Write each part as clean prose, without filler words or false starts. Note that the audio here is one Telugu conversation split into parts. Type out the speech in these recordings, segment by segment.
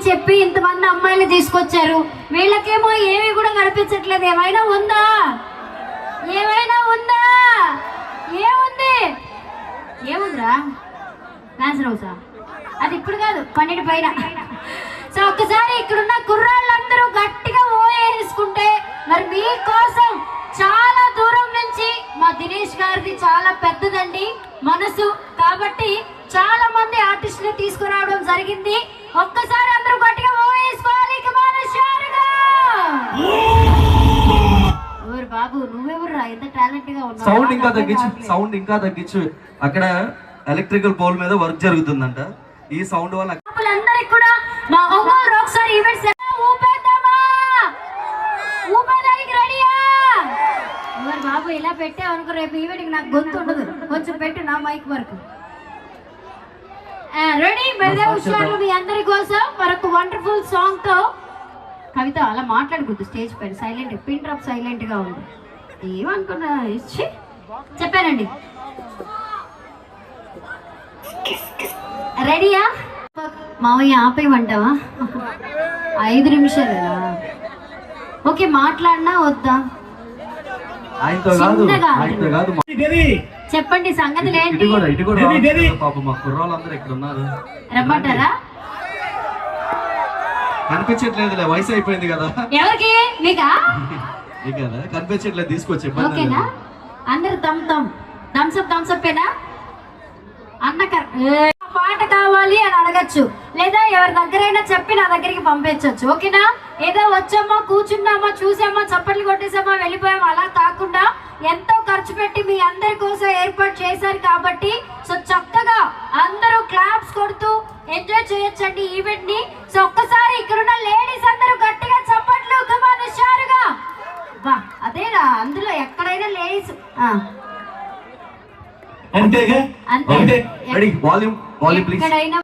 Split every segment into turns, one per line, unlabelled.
చెప్పి ఇంతమంది అమ్మాయిలు తీసుకొచ్చారు. వీళ్ళకేమో ఏమీ కూడా కనిపించట్లేదు. ఏమైనా ఉందా? ఏమైనా ఉందా? ఏముంది? ఏముందిరా? డాన్సర్ హౌసా? అది ఇప్పుడు కాదు, 12 పైన. సో ఒక్కసారి ఇక్కడున్న కుర్రాళ్ళందరూ గట్టిగా ఓయేసుకుంటే మరి మీకోసం చాలా దూరం నుంచి మా దినేష్ గారిది చాలా పెద్దదండి మనసు, కాబట్టి చాలా మంది ఆర్టిస్టులు తీసుకురావడం జరిగింది. ఒక్కసారి అందరూ గట్టిగా ఓయేసుకోవాలి. బాబు నువ్వెవరు ఎంత టాలెంట్ గా ఉన్నావు?
సౌండ్ ఇంకా తగ్గించు. అక్కడ ఎలక్ట్రికల్ పోల్ మీద వర్క్ జరుగుతుందంట. ఈ సౌండ్ వల్ల
అందరికి కూడా మా ఒంగోలు రాక్ స్టార్ ఈవెంట్స్ ఊపేద్దామా? ఊపేదానికి రెడీయా? మరి బాబు ఇలా పెట్టావు అనుకో రేపు ఈవెంట్కి నాకు గొంతు ఉండదు. కొంచెం పెట్టు నా మైక్ వరకు. రెడీ? మెరుదే హుషార్లు మీ అందరి కోసం మరొక వండర్ఫుల్ సాంగ్ తో. కవిత అలా మాట్లాడకూడదు స్టేజ్ పైన, సైలెంట్ పిన్ డ్రాప్ సైలెంట్ గా ఉంది. ఏమనుకున్నా ఇచ్చి చెప్పానండి. రెడీయా? మావయ్య ఆపేయమంటావా? 5 నిమిషాలేనా? ఓకే, మాట్లాడినా వద్దా? చెప్పండి సంగతులు ఏంటి? రమ్మంటారా?
కనిపించట్లేదులే, వయసు అయిపోయింది కదా.
ఎవరికి? మీకా?
కనిపించట్లేదు, తీసుకొచ్చి.
ఓకేనా? అందరు థమ్స్అప్పేనా? అన్న పాట కావాలి అని అడగచ్చు, లేదా ఎవరి దగ్గరైనా చెప్పి నా దగ్గరికి పంపించవచ్చు. ఓకేనా? ఏదో వచ్చామా, కూర్చున్నామా, చూసామా, చప్పట్లు కొట్టేసామా, వెళ్ళిపోయామా అలా కాకుండా ఎంతో ఖర్చు పెట్టి మీ అందరి కోసం ఏర్పాటు చేశారు కాబట్టి సో చక్కగా అందరూ క్లాప్స్ కొడుతూ ఎంజాయ్ చేయొచ్చండి ఈవెంట్ ని. సో ఒక్కసారి ఇక్కడున్న లేడీస్ అందరూ గట్టిగా చప్పట్లు హుషారుగా. బా అదేనా, అందులో ఎక్కడైనా లేడీస్ ఎక్కడైనా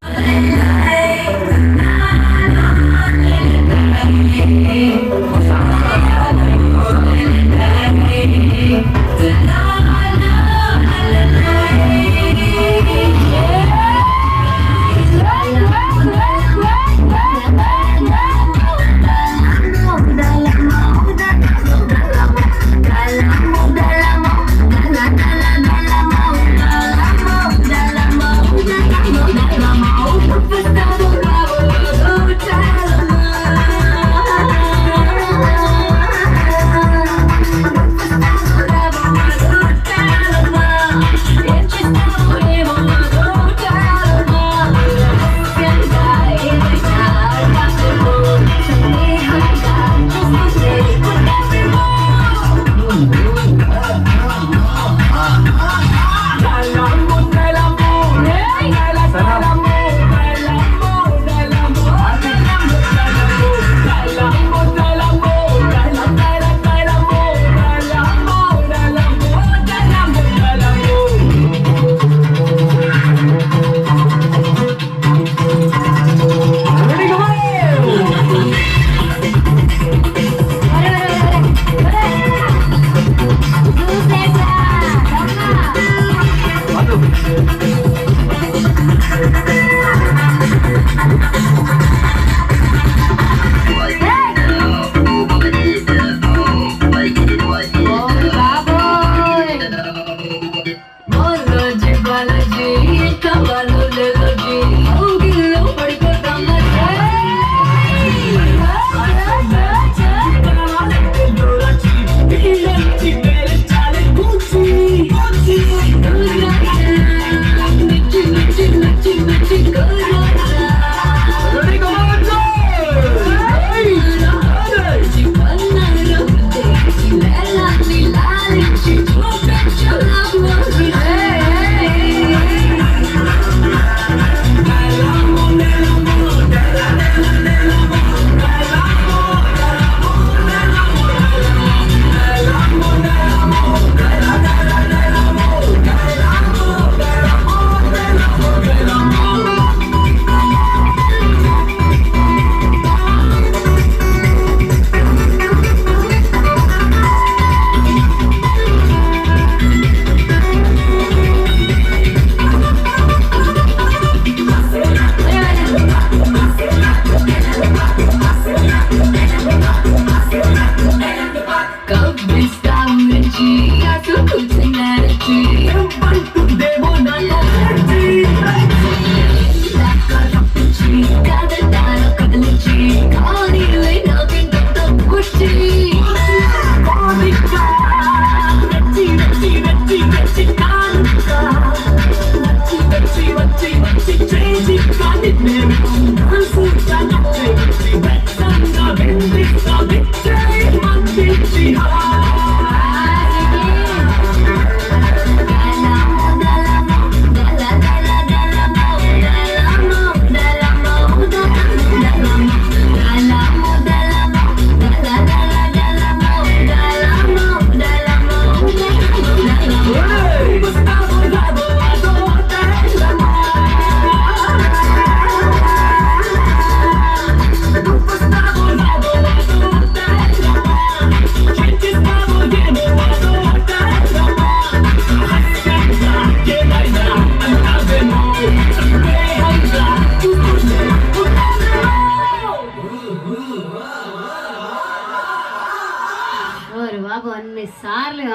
సార్లు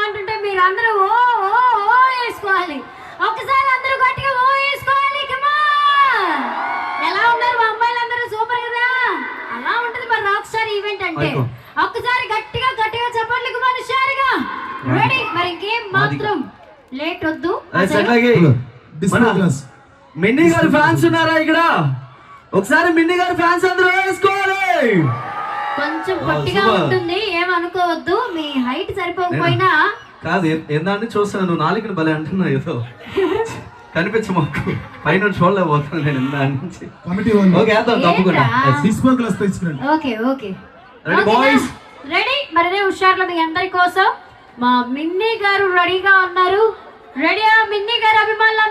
అంటుంటే మీరు అందరూ ఓ ఓ ఓ వేసుకోవాలి. ఒక్కసారి అందరూ గట్టిగా ఓ వేసుకోవాలి. ఎలా ఉన్నారు మా అమ్మాయిలు అందరూ? సూపర్ కదా. అలా ఉంటది మరి రాక్ స్టార్ ఈవెంట్ అంటే. ఒక్కసారి గట్టిగా గట్టిగా చెప్పండి మనుషారుగా. రెడీ? మరి ఇంకేం మాత్రం లేట్ వద్దు.
మిన్నీ గారి ఫ్యాన్స్ ఉన్నారా ఇక్కడ? ఒకసారి మిన్నీ గారి ఫ్యాన్స్ అందరూ వేసుకోవాలి.
కొంచెం పొట్టిగా ఉంటుంది, ఏమనుకోవద్దు. మీ హైట్ సరిపోకపోయినా
కాదు, ఏందాన్ని చూస్తాను. నువ్వు నాలుగుని భలే అంటున్నావు. ఏదో కనిపించు మాకు, పైన చూడలేకపోతున్నాను నేను ఇందా నుంచి.
Okay okay ready. మరి హుషార్లో మీ అందరి కోసం మా మిన్నీ గారు రెడీగా ఉన్నారు. రెడీయా మిన్నీ గారు అభిమానులు?